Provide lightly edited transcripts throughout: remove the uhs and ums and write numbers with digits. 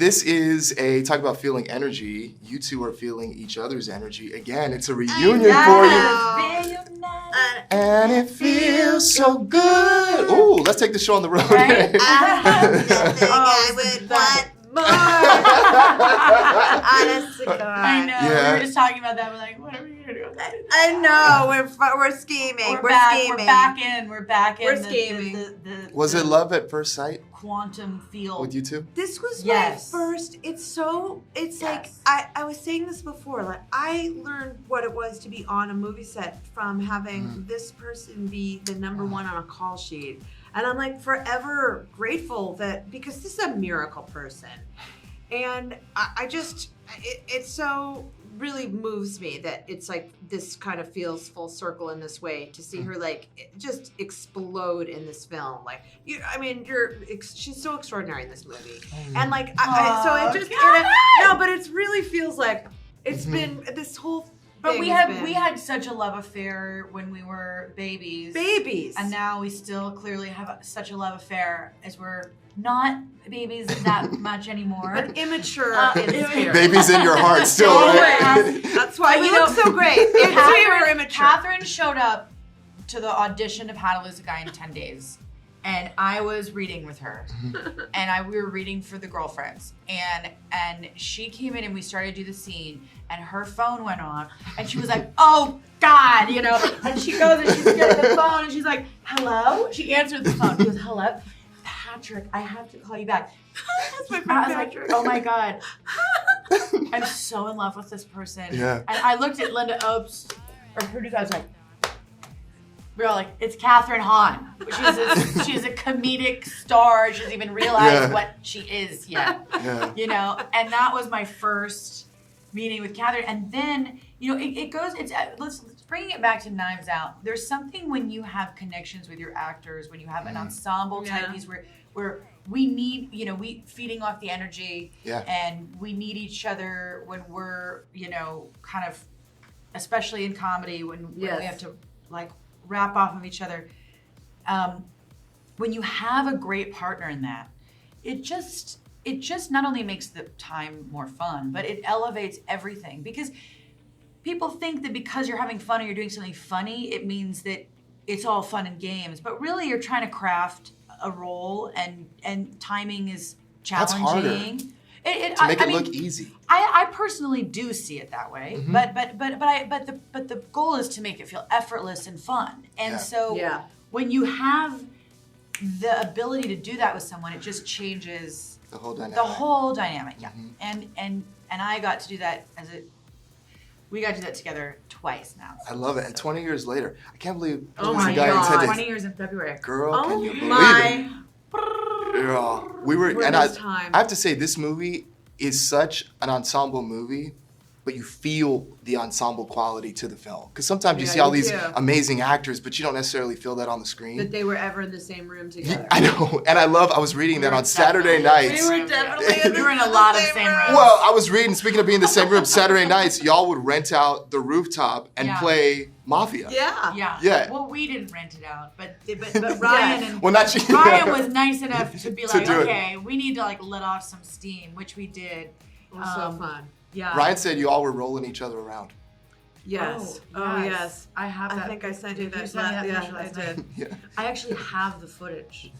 this is talk about feeling energy. You two are feeling each other's energy. Again, it's a reunion for you. And it feels so good. Ooh, let's take the show on the road. Right? I would want more. Honest to God. I know. Yeah. We were just talking about that. We're like, what are we gonna do? I know. We're scheming. We're scheming. We're back in. We're back in. We're scheming. Was it love at first sight Quantum field. with you two? This was Yes. my first. It's like I was saying this before. Like I learned what it was to be on a movie set from having this person be the number one on a call sheet. And I'm like forever grateful that because this is a miracle person. And I just, it so really moves me that it's like this kind of feels full circle in this way to see her like just explode in this film. Like, she's so extraordinary in this movie. And like, but it really feels like it's been this whole thing. But we had such a love affair when we were babies. And now we still clearly have such a love affair as we're not babies that much anymore. But immature in spirit. Babies in your heart still, right? That's why you look so great. It's super immature. Kathryn showed up to the audition of How to Lose a Guy in 10 Days. And I was reading with her. And we were reading for the girlfriends. And she came in and we started to do the scene. And her phone went off. And she was like, oh, God, And she goes and she's getting the phone. And she's like, hello? She answered the phone. She goes, hello? Patrick, I have to call you back. That's my friend I was Patrick. like, oh, my God. I'm so in love with this person. Yeah. And I looked at Linda Opes, our producer. I was like, we were all like, it's Kathryn Hahn. She's a comedic star. She doesn't even realize what she is yet. Yeah. And that was my first meeting with Kathryn. And then, it goes, let's bring it back to Knives Out. There's something when you have connections with your actors, when you have an ensemble type piece where we need, we feeding off the energy and we need each other when we're, kind of, especially in comedy, when we have to like wrap off of each other. When you have a great partner in that, it just not only makes the time more fun, but it elevates everything. Because people think that because you're having fun or you're doing something funny, it means that it's all fun and games. But really, you're trying to craft a role, and timing is challenging. That's harder. To make it look easy. I personally do see it that way, but the goal is to make it feel effortless and fun. And so when you have the ability to do that with someone, it just changes the whole dynamic. And I got to do that we got to do that together twice now. I love it. And 20 years later, I can't believe oh my God, 20 years in February. Girl, can you believe it? Yeah, I have to say, this movie is such an ensemble movie, but you feel the ensemble quality to the film. Because sometimes you see all these amazing actors, but you don't necessarily feel that on the screen. That they were ever in the same room together. I know, and I was reading that on Saturday nights. We were definitely we were in a lot of same rooms. Well, I was reading, speaking of being in the same room, Saturday nights, y'all would rent out the rooftop and play Mafia. Yeah. Well, we didn't rent it out, but Ryan and Ryan was nice enough to be like, okay, we need to like let off some steam, which we did. It was so fun. Yeah. Ryan said you all were rolling each other around. Yes. Yes. I have that. I think I sent you that. Yeah, I did. Yeah. I actually have the footage.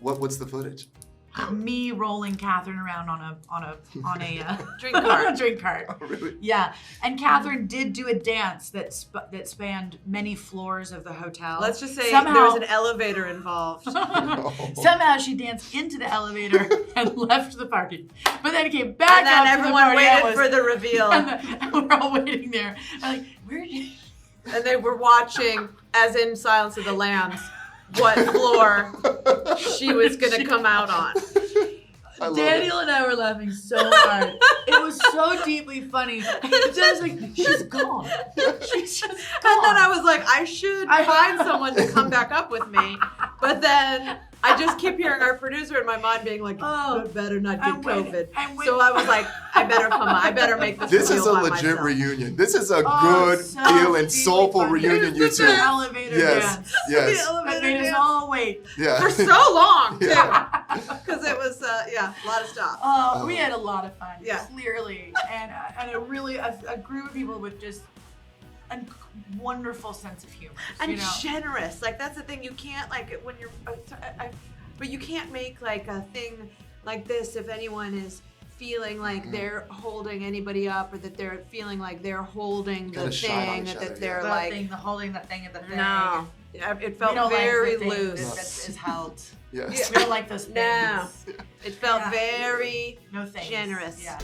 What's the footage? Me rolling Kathryn around on a drink cart. drink cart. Oh, really? Yeah, and Kathryn did do a dance that spanned many floors of the hotel. Let's just say there was an elevator involved. Somehow she danced into the elevator and left the party, but then came back. And then everyone waited for the reveal, and we're all waiting there. I'm like, where did you? And they were watching, as in Silence of the Lambs, what floor she was going to come out on. Daniel and I were laughing so hard. It was so deeply funny. Just like, she's gone. She's just gone. And then I was like, I should find someone to come back up with me. But then I just keep hearing our producer in my mind being like, oh, better not get COVID. So I was like, I better come on. I better make this This is a by legit myself. reunion. This is a good, feeling, soulful reunion, you two. Elevator dance. Yes. The elevator That made us all wait. Yeah. For so long, too. Because it was lot of stops. Oh, we had a lot of fun, Yeah. clearly, and a group of people with just a wonderful sense of humor. And generous. Like, that's the thing. You can't, like, when you're, but you can't make, like, a thing like this if anyone is feeling like they're holding anybody up, or that they're feeling like they're holding the thing, that they're like holding the thing at the thing. No, it felt very loose. That is held. Yes. We don't like those things. No, it felt very No thanks. generous. Yeah.